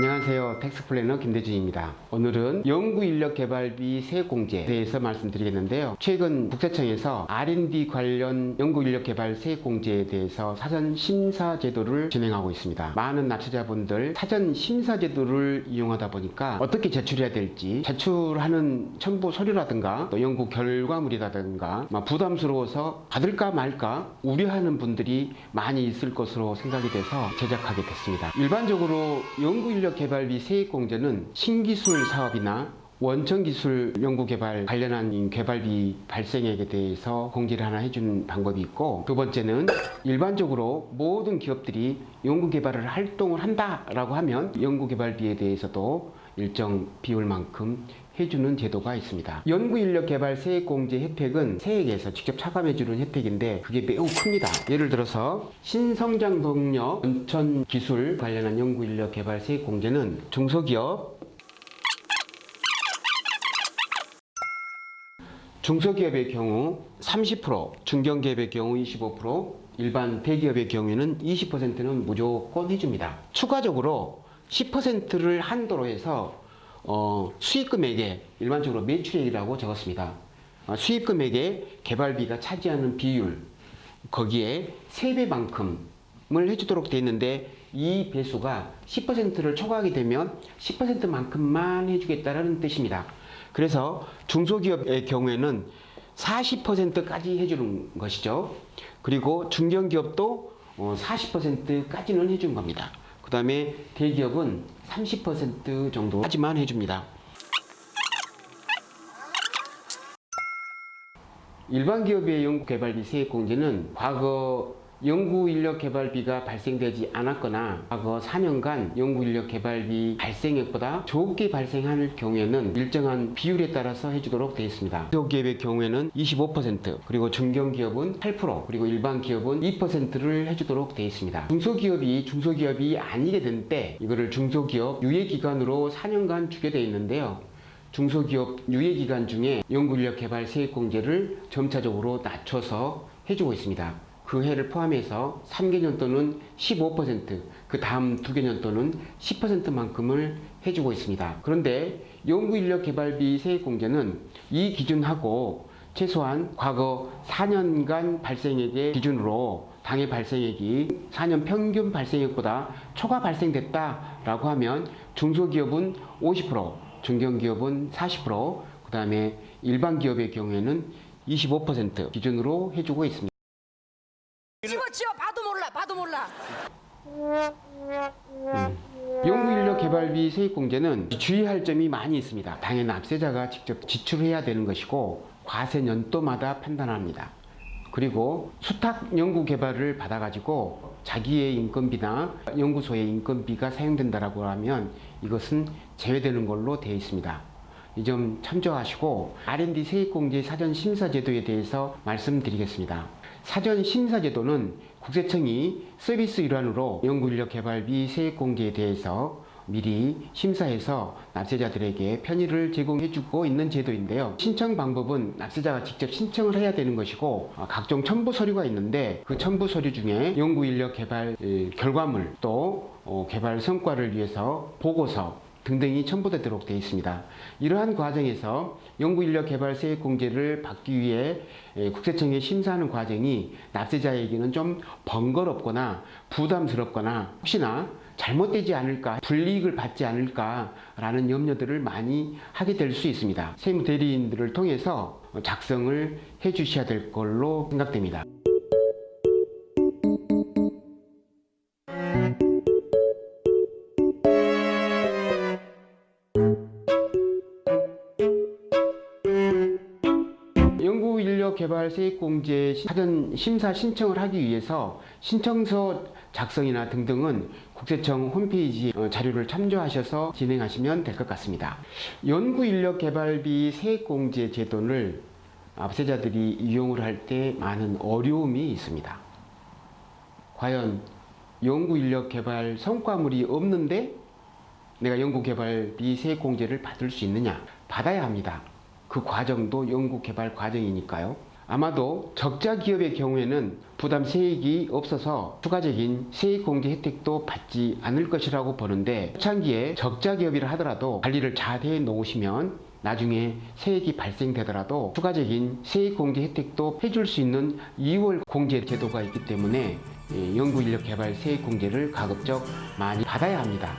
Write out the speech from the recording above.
안녕하세요. 텍스플래너 김대준입니다. 오늘은 연구인력개발비 세액공제에 대해서 말씀드리겠는데요. 최근 국세청에서 R&D 관련 연구인력개발 세액공제에 대해서 사전심사 제도를 진행하고 있습니다. 많은 납세자분들 사전심사 제도를 이용하다 보니까 어떻게 제출해야 될지, 제출하는 첨부 서류라든가 또 연구 결과물이라든가 부담스러워서 받을까 말까 우려하는 분들이 많이 있을 것으로 생각이 돼서 제작하게 됐습니다. 일반적으로 연구인력개발비 세액공제는 신기술 사업이나 원천기술 연구개발 관련한 개발비 발생액에 대해서 공제를 하나 해주는 방법이 있고, 두 번째는 일반적으로 모든 기업들이 연구개발을 활동을 한다라고 하면 연구개발비에 대해서도 일정 비율만큼 해주는 제도가 있습니다. 연구인력개발 세액공제 혜택은 세액에서 직접 차감해주는 혜택인데 그게 매우 큽니다. 예를 들어서 신성장동력 원천기술 관련한 연구인력개발 세액공제는 중소기업의 경우 30%, 중견기업의 경우 25%, 일반 대기업의 경우에는 20%는 무조건 해줍니다. 추가적으로 10%를 한도로 해서 수익금액에, 일반적으로 매출액이라고 적었습니다. 수익금액에 개발비가 차지하는 비율, 거기에 3배만큼을 해주도록 되어 있는데, 이 배수가 10%를 초과하게 되면 10%만큼만 해주겠다는 뜻입니다. 그래서 중소기업의 경우에는 40%까지 해주는 것이죠. 그리고 중견기업도 40%까지는 해주는 겁니다. 그 다음에 대기업은 30% 정도까지만 해줍니다. 일반 기업의 연구개발비 세액공제는 과거 연구인력개발비가 발생되지 않았거나 과거 4년간 연구인력개발비 발생액보다 적게 발생할 경우에는 일정한 비율에 따라서 해주도록 되어 있습니다. 중소기업의 경우에는 25%, 그리고 중견기업은 8%, 그리고 일반 기업은 2%를 해주도록 되어 있습니다. 중소기업이 아니게 된 때 이거를 중소기업 유예기간으로 4년간 주게 되어 있는데요. 중소기업 유예기간 중에 연구인력개발 세액공제를 점차적으로 낮춰서 해주고 있습니다. 그 해를 포함해서 3개년 또는 15%, 그 다음 2개년 또는 10%만큼을 해주고 있습니다. 그런데 연구인력개발비 세액공제는 이 기준하고 최소한 과거 4년간 발생액의 기준으로 당해 발생액이 4년 평균 발생액보다 초과 발생됐다라고 하면 중소기업은 50%, 중견기업은 40%, 그 다음에 일반 기업의 경우에는 25% 기준으로 해주고 있습니다. 집어치워 봐도 몰라. 연구인력개발비 세액공제는 주의할 점이 많이 있습니다. 당연히 납세자가 직접 지출해야 되는 것이고 과세 연도마다 판단합니다. 그리고 수탁 연구개발을 받아가지고 자기의 인건비나 연구소의 인건비가 사용된다라고 하면 이것은 제외되는 걸로 되어 있습니다. 이 점 참조하시고 R&D 세액공제 사전심사제도에 대해서 말씀드리겠습니다. 사전심사제도는 국세청이 서비스 일환으로 연구인력개발비 세액공제에 대해서 미리 심사해서 납세자들에게 편의를 제공해주고 있는 제도인데요. 신청 방법은 납세자가 직접 신청을 해야 되는 것이고, 각종 첨부 서류가 있는데 그 첨부 서류 중에 연구인력개발 결과물, 또 개발 성과를 위해서 보고서 등등이 첨부되도록 되어 있습니다. 이러한 과정에서 연구인력개발 세액공제를 받기 위해 국세청에 심사하는 과정이 납세자에게는 좀 번거롭거나 부담스럽거나 혹시나 잘못되지 않을까, 불이익을 받지 않을까라는 염려들을 많이 하게 될 수 있습니다. 세무대리인들을 통해서 작성을 해 주셔야 될 걸로 생각됩니다. 연구인력개발 세액공제 사전 심사 신청을 하기 위해서 신청서 작성이나 등등은 국세청 홈페이지 자료를 참조하셔서 진행하시면 될 것 같습니다. 연구인력개발비 세액공제 제도를 납세자들이 이용을 할 때 많은 어려움이 있습니다. 과연 연구인력개발 성과물이 없는데 내가 연구개발비 세액공제를 받을 수 있느냐? 받아야 합니다. 그 과정도 연구개발 과정이니까요. 아마도 적자 기업의 경우에는 부담 세액이 없어서 추가적인 세액공제 혜택도 받지 않을 것이라고 보는데, 초창기에 적자 기업이라 하더라도 관리를 잘 해 놓으시면 나중에 세액이 발생되더라도 추가적인 세액공제 혜택도 해줄 수 있는 2월 공제 제도가 있기 때문에 연구인력 개발 세액공제를 가급적 많이 받아야 합니다.